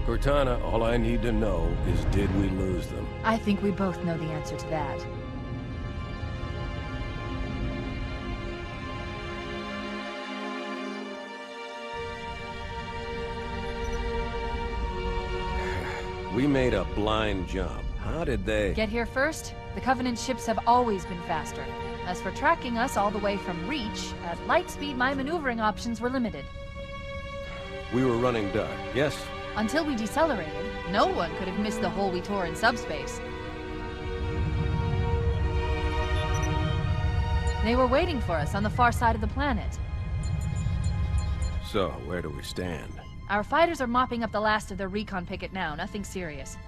Cortana, all I need to know is did we lose them? I think we both know the answer to that. We made a blind jump. How did they... Get here first? The Covenant ships have always been faster. As for tracking us all the way from Reach, at light speed my maneuvering options were limited. We were running dark, yes? Until we decelerated, no one could have missed the hole we tore in subspace. They were waiting for us on the far side of the planet. So, where do we stand? Our fighters are mopping up the last of their recon picket now, nothing serious.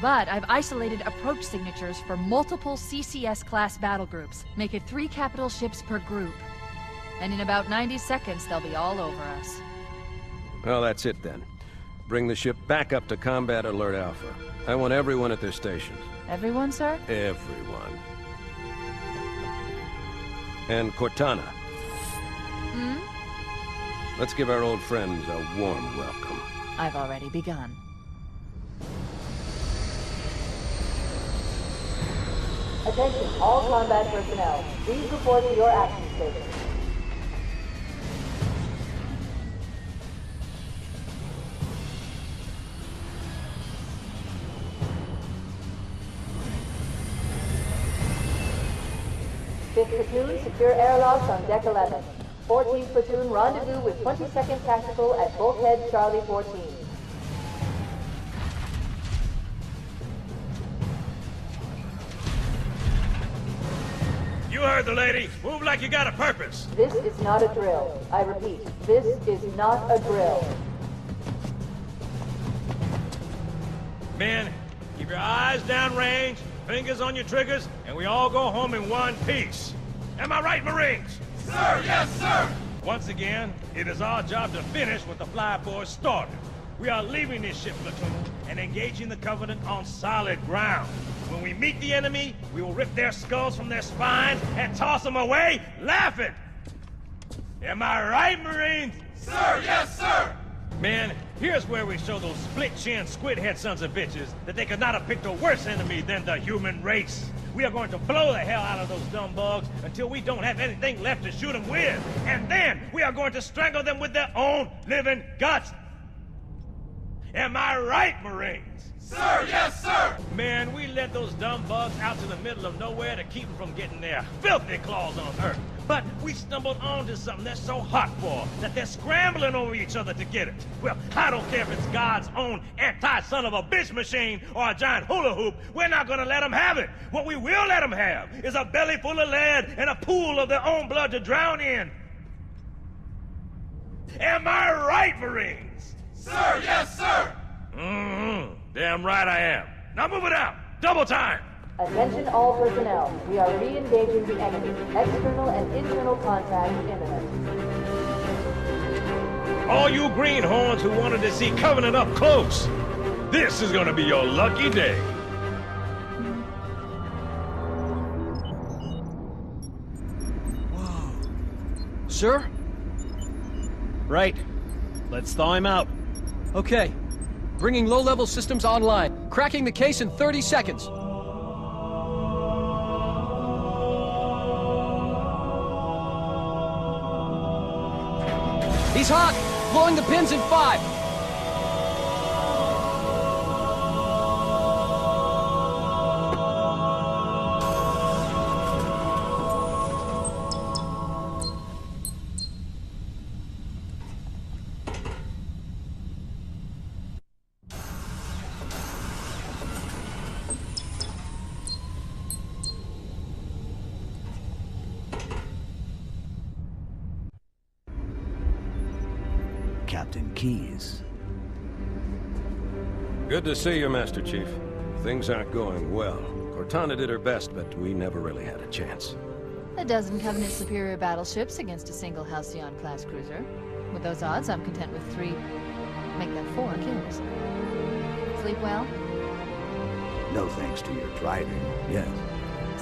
But I've isolated approach signatures for multiple CCS-class battle groups. Make it 3 capital ships per group. And in about 90 seconds, they'll be all over us. Well, that's it then. Bring the ship back up to Combat Alert Alpha. I want everyone at their stations. Everyone, sir? Everyone. And Cortana. Hmm? Let's give our old friends a warm welcome. I've already begun. Attention, all combat personnel. Please report to your action station. Fifth platoon, secure airlocks on deck 11. 14th platoon, rendezvous with 22nd Tactical at bulkhead Charlie 14. You heard the lady. Move like you got a purpose. This is not a drill. I repeat, this is not a drill. Men, keep your eyes downrange, fingers on your triggers, and we all go home in one piece. Am I right, Marines? Sir, yes, sir! Once again, it is our job to finish what the flyboys started. We are leaving this ship platoon and engaging the Covenant on solid ground. When we meet the enemy, we will rip their skulls from their spines and toss them away, laughing! Am I right, Marines? Sir, yes, sir! Man, here's where we show those split-chin, squid-head sons of bitches that they could not have picked a worse enemy than the human race. We are going to blow the hell out of those dumb bugs until we don't have anything left to shoot them with. And then we are going to strangle them with their own living guts. Am I right, Marines? Sir, yes, sir! Man, we led those dumb bugs out to the middle of nowhere to keep them from getting their filthy claws on Earth. But we stumbled onto something they're so hot for that they're scrambling over each other to get it. Well, I don't care if it's God's own anti-son-of-a-bitch machine or a giant hula hoop. We're not gonna let them have it. What we will let them have is a belly full of lead and a pool of their own blood to drown in. Am I right, Marines? Sir, yes, sir! Mm-hmm. Damn right I am. Now move it out. Double time. Attention all personnel. We are re-engaging the enemy. External and internal contact imminent. All you greenhorns who wanted to see Covenant up close, this is gonna be your lucky day. Whoa. Sir? Right. Let's thaw him out. Okay. Bringing low-level systems online. Cracking the case in 30 seconds. He's hot! Blowing the pins in 5! Captain Keyes. Good to see you, Master Chief. Things aren't going well. Cortana did her best, but we never really had a chance. A dozen Covenant superior battleships against a single Halcyon-class cruiser. With those odds, I'm content with 3, make that 4 kills. Sleep well? No thanks to your driving, yes.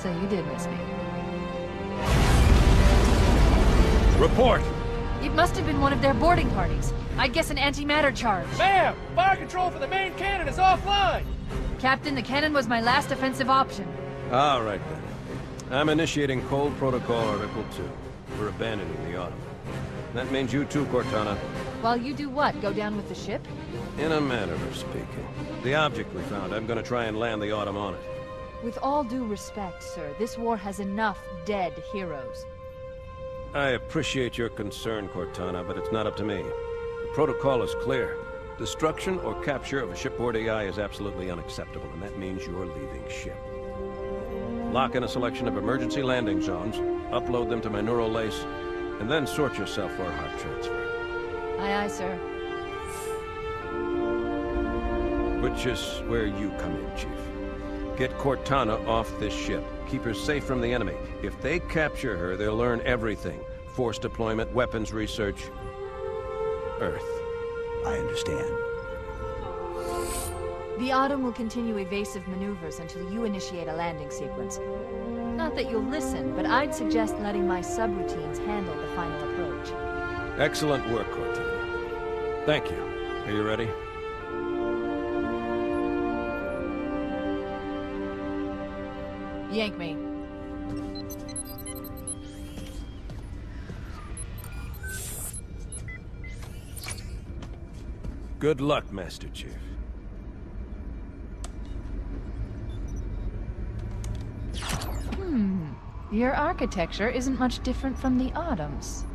So you did miss me. Report. It must have been one of their boarding parties. I guess an antimatter charge. Ma'am! Fire control for the main cannon is offline! Captain, the cannon was my last offensive option. All right, then. I'm initiating Cold Protocol Article 2. We're abandoning the Autumn. That means you too, Cortana. While you do what? Go down with the ship? In a manner of speaking. The object we found, I'm gonna try and land the Autumn on it. With all due respect, sir, this war has enough dead heroes. I appreciate your concern, Cortana, but it's not up to me. The protocol is clear. Destruction or capture of a shipboard AI is absolutely unacceptable, and that means you're leaving ship. Lock in a selection of emergency landing zones, upload them to my neural lace, and then sort yourself for a heart transfer. Aye, aye, sir. Which is where you come in, Chief. Get Cortana off this ship. Keep her safe from the enemy. If they capture her, they'll learn everything. Force deployment, weapons research. Earth. I understand. The Autumn will continue evasive maneuvers until you initiate a landing sequence. Not that you'll listen, but I'd suggest letting my subroutines handle the final approach. Excellent work, Cortana. Thank you. Are you ready? Yank me. Good luck, Master Chief. Your architecture isn't much different from the Autumn's.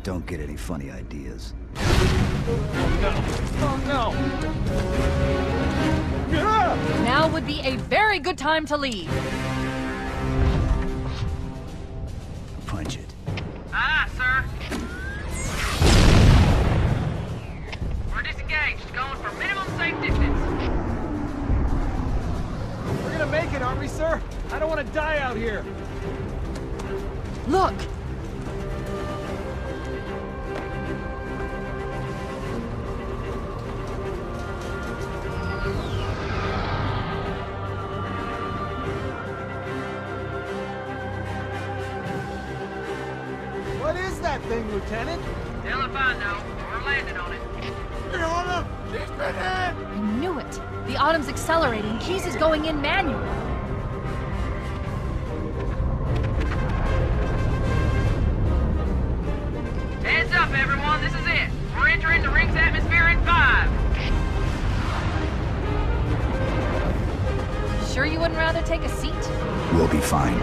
Don't get any funny ideas. Oh no! Now would be a very good time to leave. Punch it. Aye, sir. We're disengaged, going for minimum safe distance. We're gonna make it, aren't we, sir? I don't want to die out here. Look! What is that thing, Lieutenant? Hell if I know. We're landing on it. I knew it! The Autumn's accelerating. Keys is going in manual. Heads up, everyone. This is it. We're entering the ring's atmosphere in 5. Sure you wouldn't rather take a seat? We'll be fine.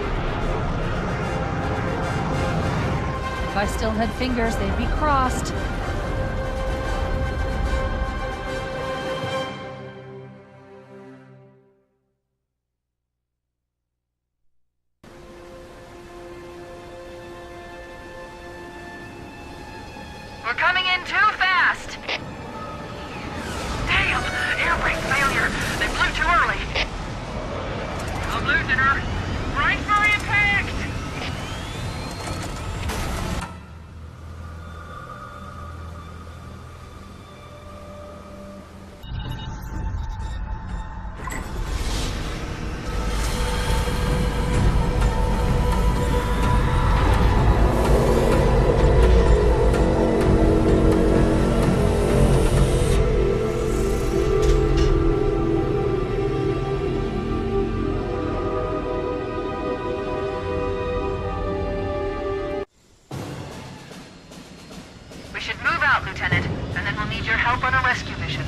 If I still had fingers, they'd be crossed. We're coming in too fast. Damn! Air brake failure. They blew too early. I'm losing her. Brace for impact! We should move out, Lieutenant, and then we'll need your help on a rescue mission.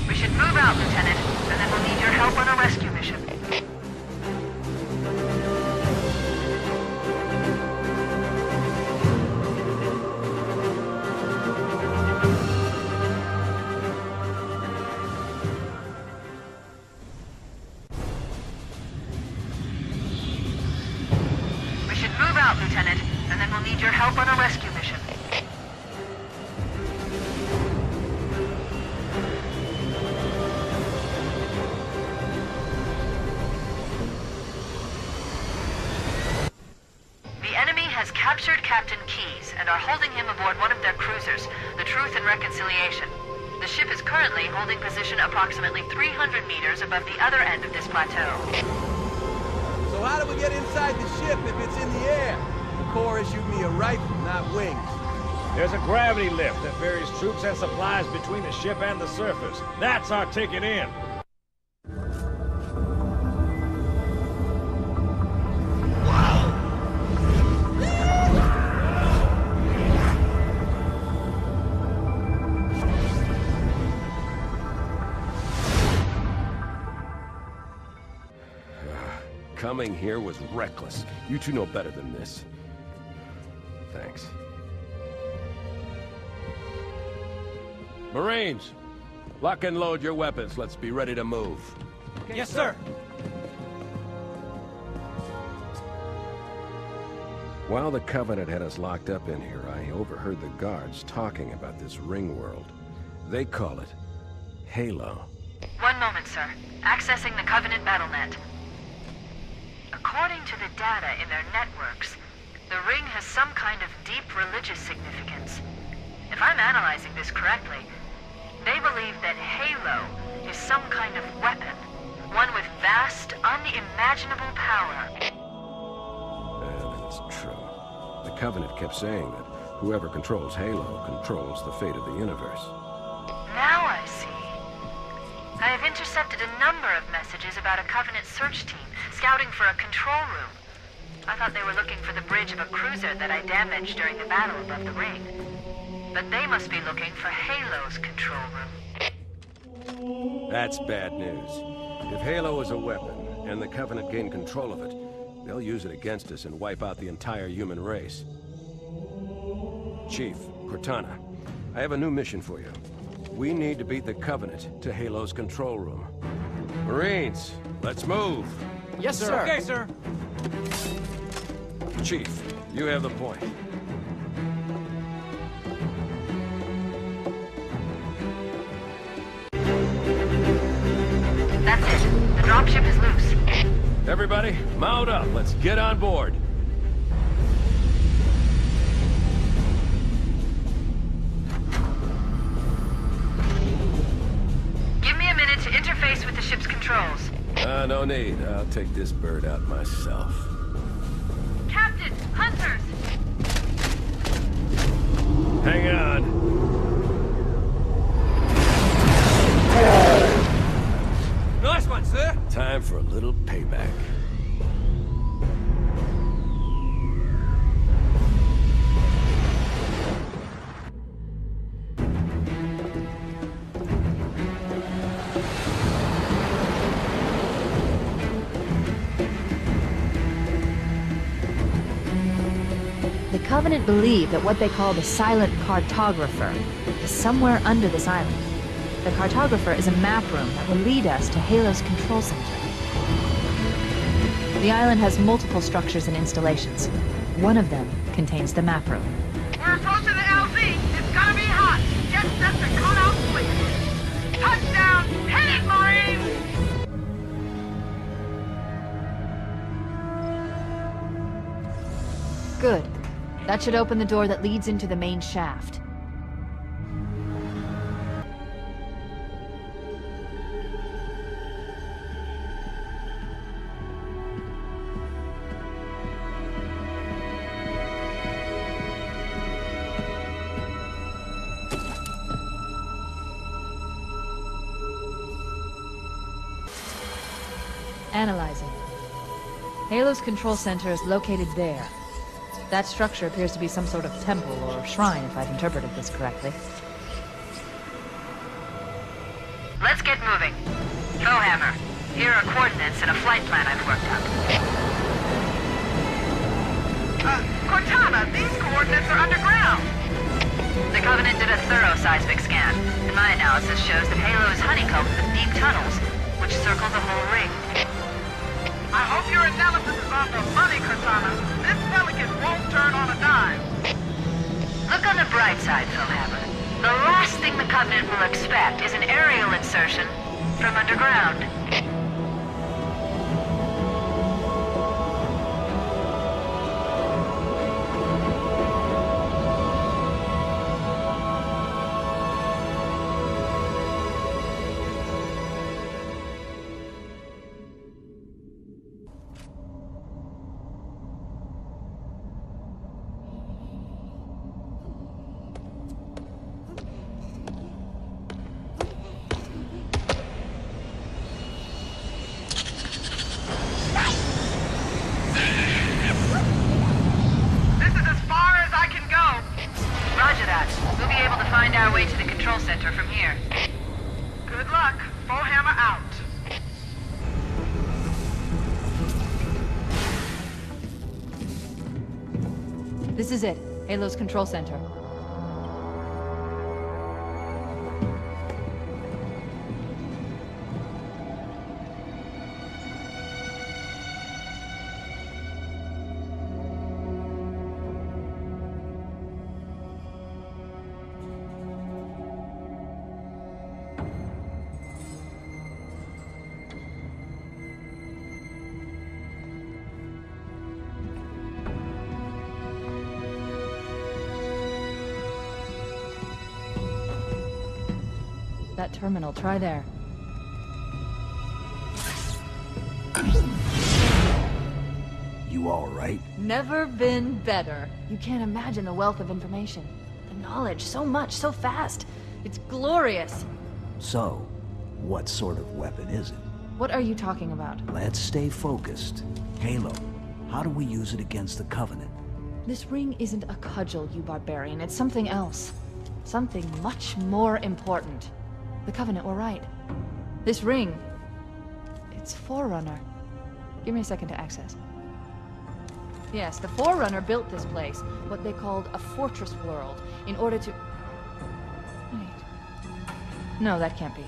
We should move out, Lieutenant, and then we'll need your help on a rescue mission. We should move out, Lieutenant, and then we'll need your help on a rescue mission. The enemy has captured captured Captain Keyes and are holding him aboard one of their cruisers, the Truth and Reconciliation. The ship is currently holding position approximately 300 meters above the other end of this plateau. So how do we get inside the ship if it's in the air? The Corps issued me a rifle, not wings. There's a gravity lift that ferries troops and supplies between the ship and the surface. That's our ticket in. Coming here was reckless. You two know better than this. Thanks. Marines, lock and load your weapons. Let's be ready to move. Okay, yes, sir. While the Covenant had us locked up in here, I overheard the guards talking about this ring world. They call it Halo. One moment, sir. Accessing the Covenant BattleNet. According to the data in their networks, the ring has some kind of deep religious significance. If I'm analyzing this correctly, they believe that Halo is some kind of weapon, one with vast, unimaginable power. That's true. The Covenant kept saying that whoever controls Halo controls the fate of the universe. Now I see. I have intercepted a number of messages about a Covenant search team scouting for a control room. I thought they were looking for the bridge of a cruiser that I damaged during the battle above the ring. But they must be looking for Halo's control room. That's bad news. If Halo is a weapon, and the Covenant gain control of it, they'll use it against us and wipe out the entire human race. Chief, Cortana, I have a new mission for you. We need to beat the Covenant to Halo's control room. Marines, let's move! Yes, sir. Okay, sir. Chief, you have the point. That's it. The dropship is loose. Everybody, mount up. Let's get on board. Give me a minute to interface with the ship's controls. No need. I'll take this bird out myself. Captain! Hunters! Hang on. Nice one, sir. Time for a little payback. The Covenant believe that what they call the silent cartographer is somewhere under this island. The cartographer is a map room that will lead us to Halo's control center. The island has multiple structures and installations. One of them contains the map room. We're approaching the LZ. It's gonna be hot. Get set to cut out quick. Touchdown! Hit it, Marines! Good. That should open the door that leads into the main shaft. Analyzing. Halo's control center is located there. That structure appears to be some sort of temple or shrine, if I've interpreted this correctly. Let's get moving. Bowhammer, here are coordinates and a flight plan I've worked out. Cortana, these coordinates are underground. The Covenant did a thorough seismic scan, and my analysis shows that Halo is honeycombed with deep tunnels, which circle the whole ring. I hope your analysis is on the money, Cortana. This Pelican won't turn on a dime. Look on the bright side, Bowhammer. The last thing the Covenant will expect is an aerial insertion from underground. that. We'll be able to find our way to the control center from here. Good luck. Bullhammer out. This is it. Halo's control center. That terminal, try there. You all right? Never been better. You can't imagine the wealth of information. The knowledge, so much, so fast. It's glorious. So, what sort of weapon is it? What are you talking about? Let's stay focused. Halo, how do we use it against the Covenant? This ring isn't a cudgel, you barbarian. It's something else. Something much more important. The Covenant were right. This ring... it's Forerunner. Give me a second to access. Yes, the Forerunner built this place, what they called a fortress world, in order to... Wait. No, that can't be.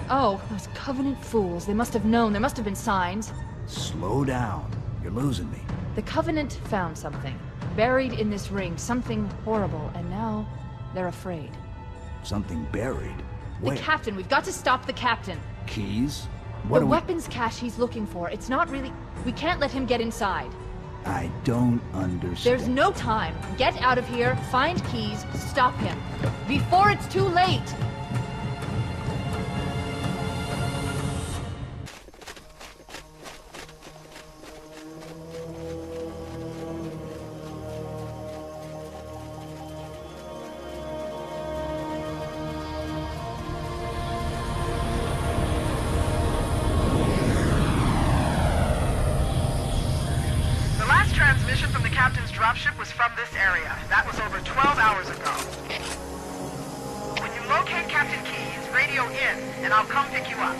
Oh, those Covenant fools. They must have known. There must have been signs. Slow down. You're losing me. The Covenant found something. Buried in this ring. Something horrible. And now, they're afraid. Something buried? Where? The captain. We've got to stop the captain. Keys? The weapons cache he's looking for. It's not really... We can't let him get inside. I don't understand. There's no time. Get out of here, find keys, stop him. Before it's too late! Transmission from the captain's dropship was from this area. That was over 12 hours ago. When you locate Captain Keyes, radio in, and I'll come pick you up.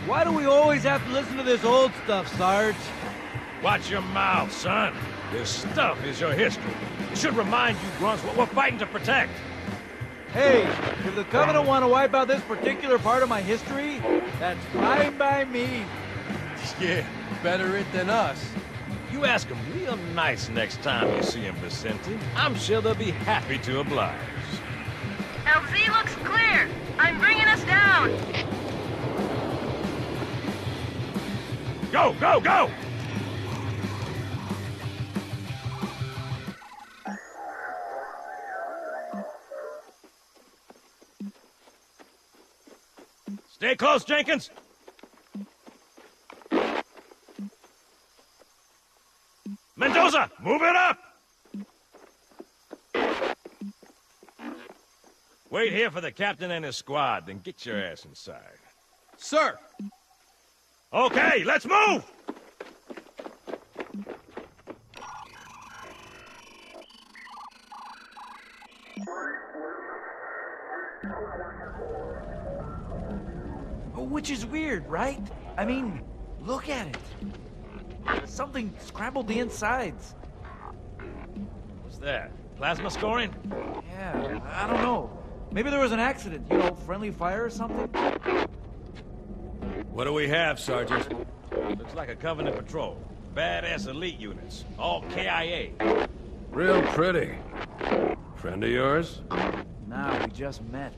Why do we always have to listen to this old stuff, Sarge? Watch your mouth, son. This stuff is your history. It should remind you grunts what we're fighting to protect. Hey, if the Covenant want to wipe out this particular part of my history, that's fine by me. Yeah, better it than us. You ask them real nice next time you see them, Vicente. I'm sure they'll be happy to oblige. LZ looks clear. I'm bringing us down. Go, go, go! Stay close, Jenkins! Mendoza, move it up! Wait here for the captain and his squad, then get your ass inside. Sir! Okay, let's move! Which is weird, right? I mean, look at it. Something scrambled the insides. What's that? Plasma scoring? Yeah, I don't know. Maybe there was an accident, you know, friendly fire or something? What do we have, Sergeant? Looks like a Covenant patrol. Badass elite units. All KIA. Real pretty. Friend of yours? Nah, we just met.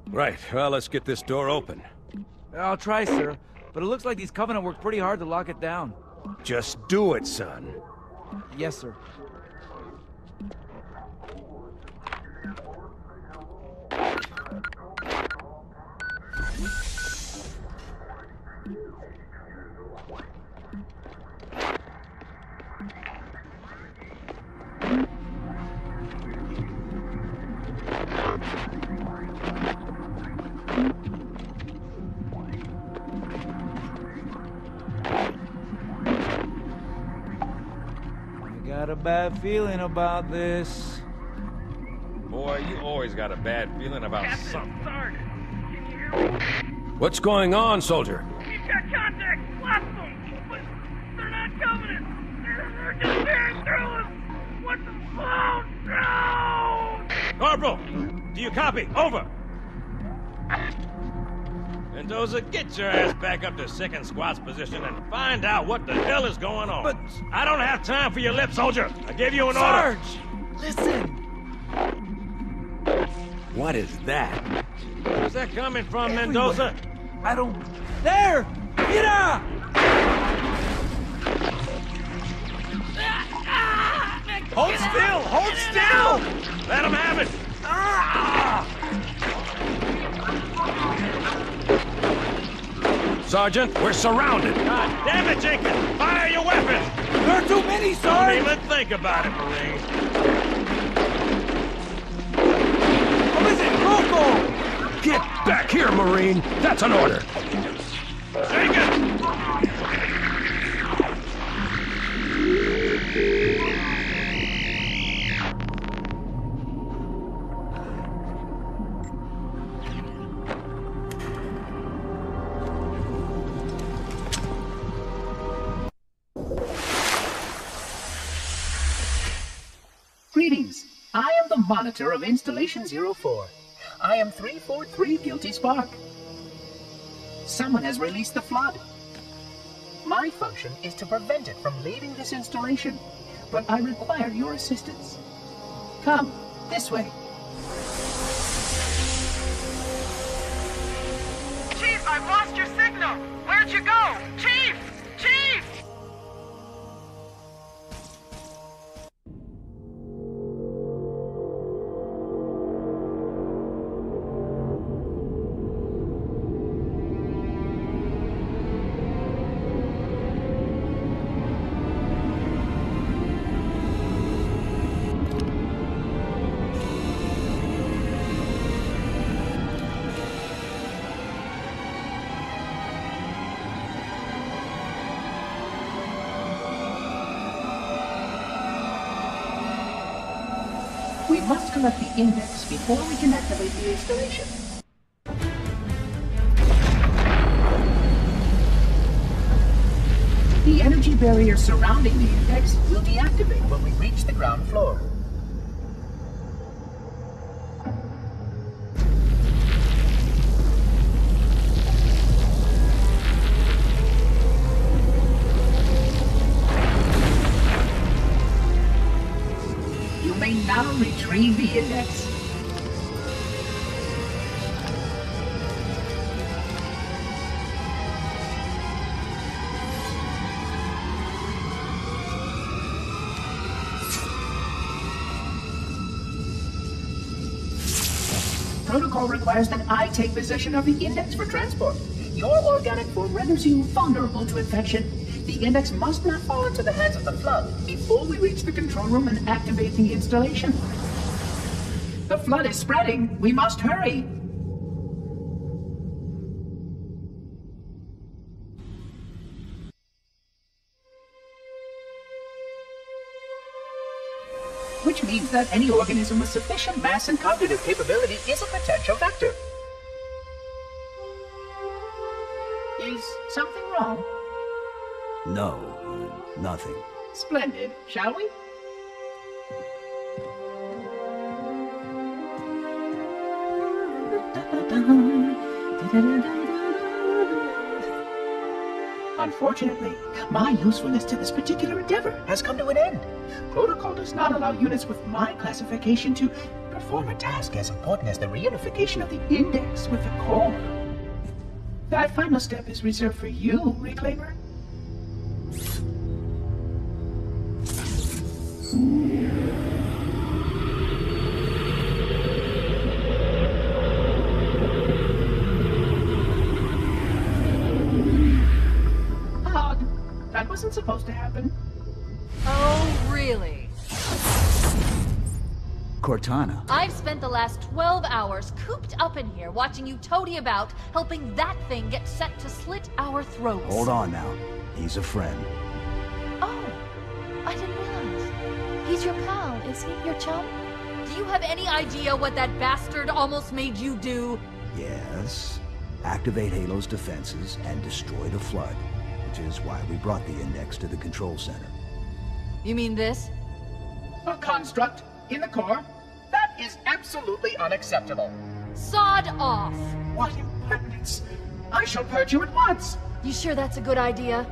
Right, well, let's get this door open. I'll try, sir. But it looks like these Covenant worked pretty hard to lock it down. Just do it, son. Yes, sir. Got a bad feeling about this. Boy, you always got a bad feeling about something. Sergeant, can you hear me? What's going on, soldier? We've got contact. Lost them. But they're not Covenant. They're just tearing through us. What the fuck? No! Corporal, do you copy? Over. Mendoza, get your ass back up to 2nd Squad's position and find out what the hell is going on. But I don't have time for your lip, soldier. I gave you an order. Sarge! Listen! What is that? Where's that coming from, Everywhere. Mendoza? I don't... There! Mira! Hold still! Hold still! Let him have it! Sergeant, we're surrounded. God damn it, Jenkins! Fire your weapons! There are too many, Don't Sarge! even think about it, Marine. What is it? Rocco! Get back here, Marine. That's an order. Jenkins! Greetings. I am the monitor of Installation 04. I am 343 Guilty Spark. Someone has released the flood. My function is to prevent it from leaving this installation, but I require your assistance. Come, this way. Chief, I've lost your signal. Where'd you go? Chief! Chief! We must collect the index before we can activate the installation. The energy barrier surrounding the index will deactivate when we reach the ground floor. You may now retrieve the index. Protocol requires that I take possession of the index for transport. Your organic form renders you vulnerable to infection. The index must not fall into the hands of the Flood before we reach the control room and activate the installation. The Flood is spreading. We must hurry. which means that any organism with sufficient mass and cognitive capability is a potential vector. Is something wrong? No, nothing. Splendid, shall we? Unfortunately, my usefulness to this particular endeavor has come to an end. Protocol does not allow units with my classification to perform a task as important as the reunification of the index with the core. That final step is reserved for you, Reclaimer. That wasn't supposed to happen. Oh, really? Cortana. I've spent the last 12 hours cooped up in here watching you toady about, helping that thing get set to slit our throats. Hold on now. He's a friend. Oh, I didn't realize. He's your pal, is he? Your chum? Do you have any idea what that bastard almost made you do? Yes. Activate Halo's defenses and destroy the Flood. Which is why we brought the index to the control center. You mean this? A construct in the core? That is absolutely unacceptable. Sod off! What impertinence! I shall purge you at once! You sure that's a good idea?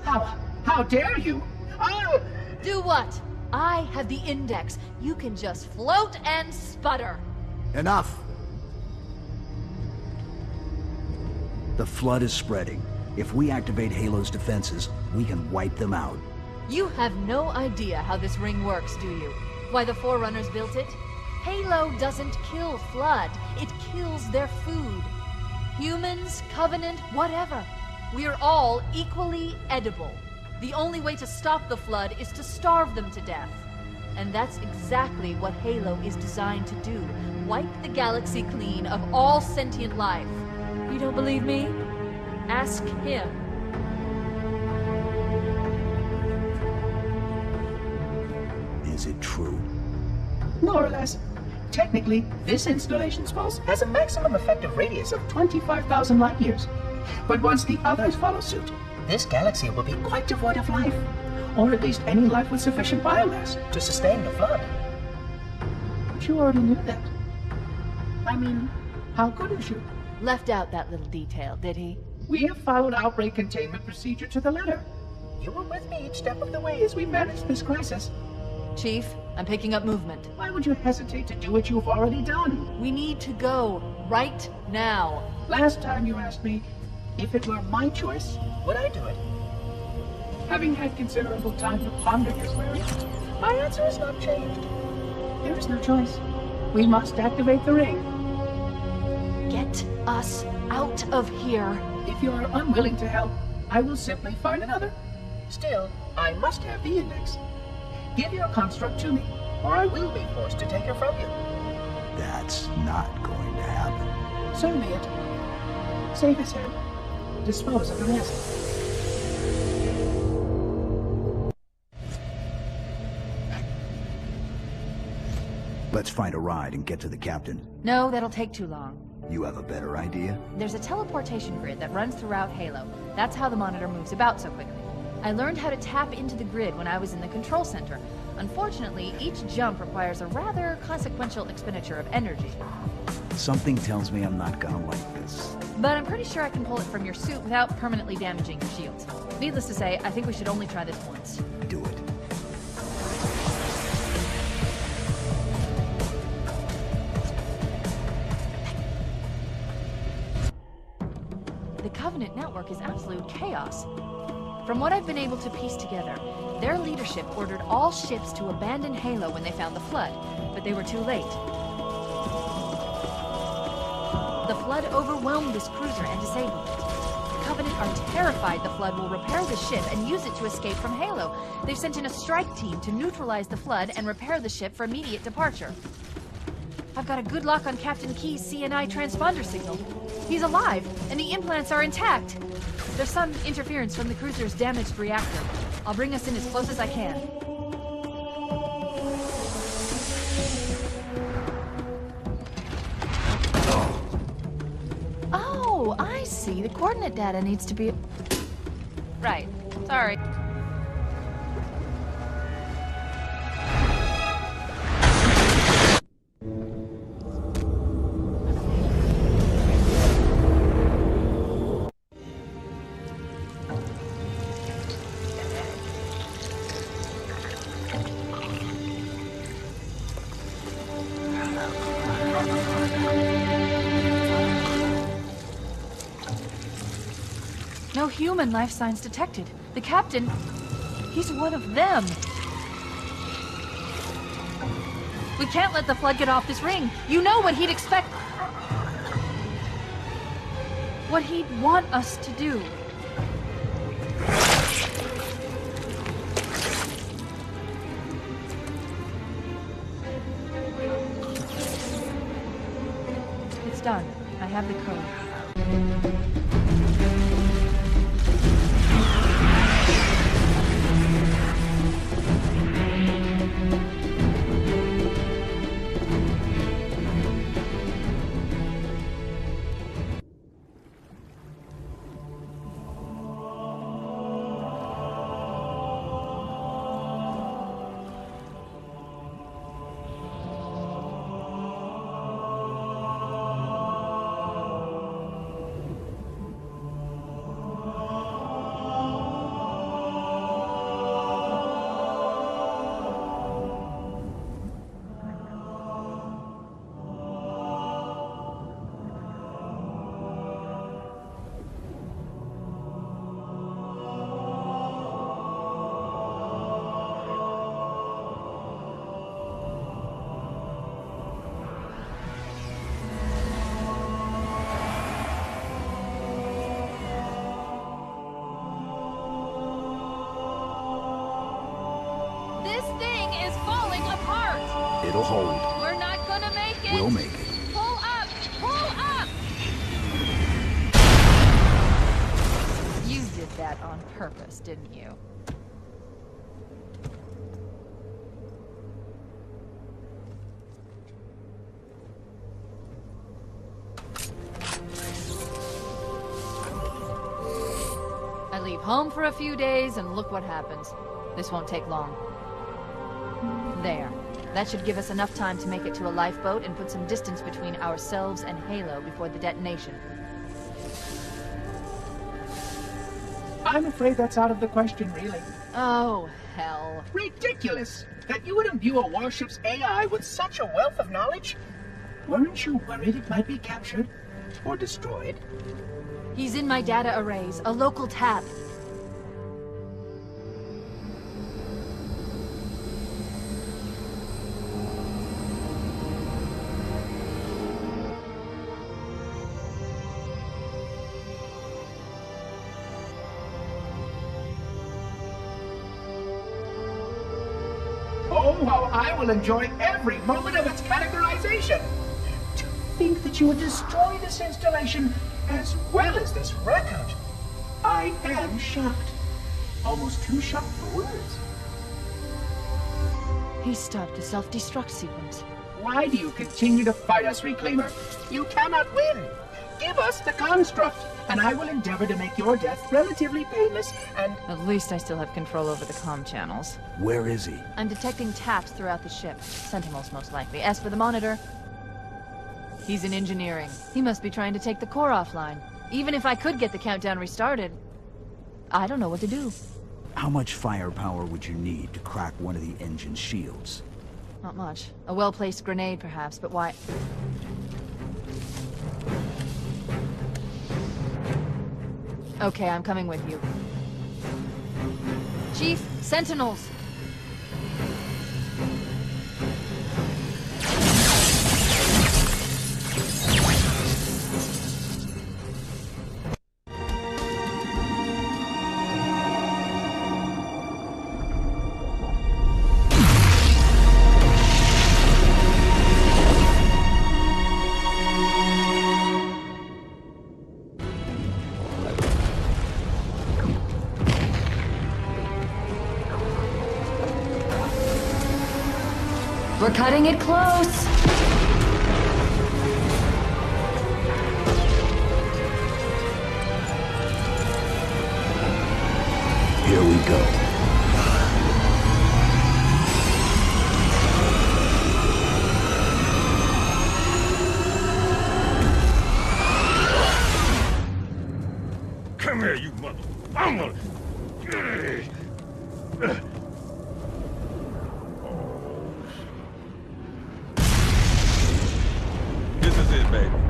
How dare you? Oh! Do what? I have the index. You can just float and sputter. Enough! The Flood is spreading. If we activate Halo's defenses, we can wipe them out. You have no idea how this ring works, do you? Why the Forerunners built it? Halo doesn't kill Flood. It kills their food. Humans, Covenant, whatever. We're all equally edible. The only way to stop the Flood is to starve them to death. And that's exactly what Halo is designed to do. Wipe the galaxy clean of all sentient life. You don't believe me? Ask him. Is it true? More or less. Technically, this installation's pulse has a maximum effective radius of 25,000 light years. But once the others follow suit, this galaxy will be quite devoid of life. Or at least any life with sufficient biomass to sustain the Flood. But you already knew that. I mean, how couldn't you? Left out that little detail, did he? We have followed outbreak containment procedure to the letter. You were with me each step of the way as we managed this crisis. Chief, I'm picking up movement. Why would you hesitate to do what you've already done? We need to go right now. Last time you asked me, if it were my choice, would I do it? Having had considerable time to ponder your query, my answer has not changed. There is no choice. We must activate the ring. Get us out of here. If you are unwilling to help, I will simply find another. Still, I must have the index. Give your construct to me, or I will be forced to take her from you. That's not going to happen. So be it. Save his head. Dispose of the rest. Let's find a ride and get to the captain. No, that'll take too long. You have a better idea? There's a teleportation grid that runs throughout Halo. That's how the monitor moves about so quickly. I learned how to tap into the grid when I was in the control center. Unfortunately, each jump requires a rather consequential expenditure of energy. Something tells me I'm not gonna like this. But I'm pretty sure I can pull it from your suit without permanently damaging your shields. Needless to say, I think we should only try this once. Do it. The Covenant network is absolute chaos. From what I've been able to piece together, their leadership ordered all ships to abandon Halo when they found the Flood, but they were too late. The Flood overwhelmed this cruiser and disabled it. The Covenant are terrified the Flood will repair the ship and use it to escape from Halo. They've sent in a strike team to neutralize the Flood and repair the ship for immediate departure. I've got a good lock on Captain Key's CNI transponder signal. He's alive, and the implants are intact. There's some interference from the cruiser's damaged reactor. I'll bring us in as close as I can. Oh, I see. The coordinate data needs to be... Right. Sorry. No human life signs detected. The captain, he's one of them. We can't let the flood get off this ring. You know what he'd expect. What he'd want us to do. It's done. I have the code. It'll hold. We're not gonna make it! We'll make it. Pull up! Pull up! You did that on purpose, didn't you? I leave home for a few days and look what happens. This won't take long. There. That should give us enough time to make it to a lifeboat and put some distance between ourselves and Halo before the detonation. I'm afraid that's out of the question, really. Oh, hell. Ridiculous! That you would imbue a warship's AI with such a wealth of knowledge? Weren't you worried it might be captured? Or destroyed? He's in my data arrays, a local tab. Oh, how I will enjoy every moment of its categorization! To think that you would destroy this installation as well as this record! I am shocked. Almost too shocked for words. He stopped the self-destruct sequence. Why do you continue to fight us, Reclaimer? You cannot win! Give us the construct, and I will endeavor to make your death relatively painless and... At least I still have control over the comm channels. Where is he? I'm detecting taps throughout the ship. Sentinels, most likely. As for the monitor, he's in engineering. He must be trying to take the core offline. Even if I could get the countdown restarted, I don't know what to do. How much firepower would you need to crack one of the engine's shields? Not much. A well-placed grenade, perhaps, but why... Okay, I'm coming with you. Chief, Sentinels! We're cutting it close! we go. Come here, you mother... I'm gonna... This is it, baby.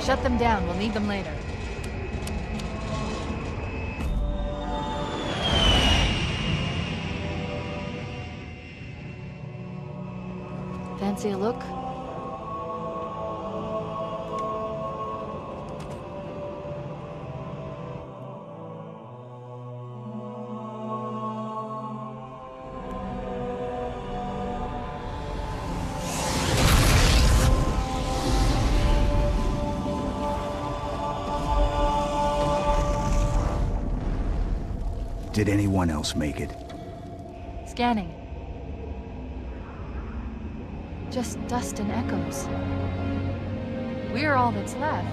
Shut them down. We'll need them later. Fancy a look? Did anyone else make it? Scanning. Just dust and echoes. We're all that's left.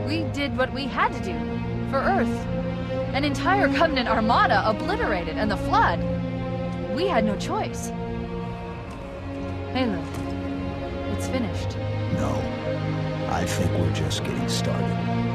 We did what we had to do for Earth. An entire Covenant armada obliterated, and the Flood. We had no choice. Halo, it's finished. No. I think we're just getting started.